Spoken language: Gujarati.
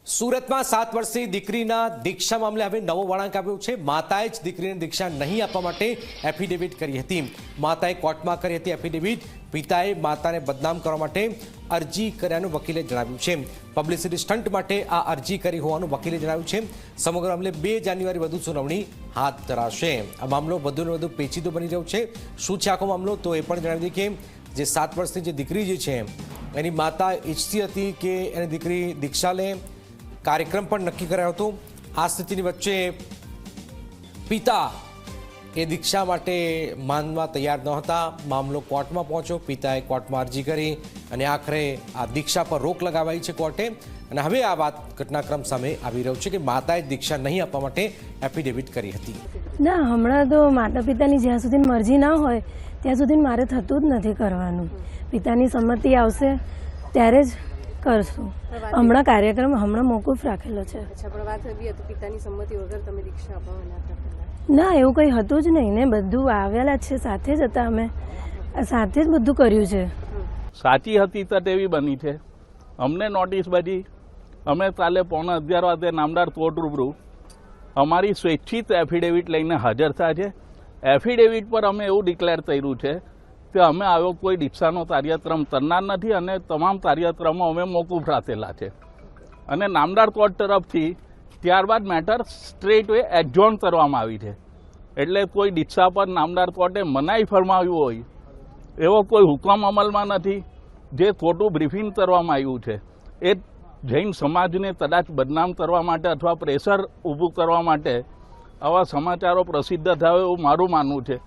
સુરતમાં 7 વર્ષીય દીકરીના દીક્ષા મામલે હવે નવો વળાંક આવ્યો છે। માતાએ જ દીકરીને દીક્ષા નહીં આપવા માટે એફિડેવિટ કરી હતી। માતાએ કોર્ટમાં કરી હતી એફિડેવિટ। પિતાએ માતાને બદનામ કરવા માટે અરજી કર્યાનું વકીલે જણાવ્યું છે। પબ્લિસિટી સ્ટન્ટ માટે આ અરજી કરી હોવાનું વકીલે જણાવ્યું છે। સમગ્ર મામલે 2 જાન્યુઆરી વધુ સુનાવણી હાથ ધરાશે। આ મામલો વધુને વધુ પેચીદો બની રહ્યો છે। શું છે આખો મામલો તો એ પણ જણાવી દઈએ કે જે 7 વર્ષની જે દીકરી જે છે એની માતા ઈચ્છતી હતી કે એની દીકરી દીક્ષા લે। कार्यक्रम पर नक्की करायो तो आ स्थिति वच्चे पिता ए दीक्षा माटे मानवा तैयार न था। मामलो कोर्ट में पहुंचो। पिताए कोर्ट में अरजी करी अने आखरे आ दीक्षा पर रोक लगावाई छे कोर्टे। अने हवे आ वात घटनाक्रम सामे आवी रह्यो छे के माताए दीक्षा नहीं आपवा माटे एफिडेविट करी हती। ना हमणा तो माता पितानी ज्यां सुधी मरजी ना होय त्यां सुधी मारे थतुं ज नथी करवानुं। पितानी सम्मति आवशे त्यारे ज करशुं। हमणा कार्यक्रम हमणा मोकूफ राखेलो छे। अच्छा, पण वात एवी हती पितानी सम्मति वगर तमे दीक्षा अपावा नता ना एवुं कई हतुं ज नहीं ने। बधुं आवेला छे, साथे ज हता। अमे साथे ज बधुं कर्युं छे। साची हकीकत एवी बनी छे। अमने नोटिस बधी अमे काले 11:15 वागे नामदार कोर्ट रूबरू अमारी स्वेच्छित एफिडेविट लईने हाजर थया छे। एफिडेविट पर अमे एवुं डिक्लेर कर्युं छे कि अमे आવો કોઈ દીક્ષાનો કાર્યક્રમ કરનાર નથી અને તમામ કાર્યક્રમો અમે મોકૂફ રાખેલા છે। અને નામદાર કોર્ટ તરફથી ત્યારબાદ મેટર સ્ટ્રેટ વે એડજોર્ન કરવામાં આવી છે। એટલે કોઈ દીક્ષા પર નામદાર કોર્ટે મનાઈ ફરમાવ્યું હોય એવો કોઈ હુકમ અમલમાં નથી। જે ખોટું બ્રીફિંગ કરવામાં આવ્યું છે એ જૈન સમાજને કદાચ બદનામ કરવા માટે અથવા પ્રેશર ઊભું કરવા માટે આવા સમાચારો પ્રસિદ્ધ થયા એવું મારું માનવું છે।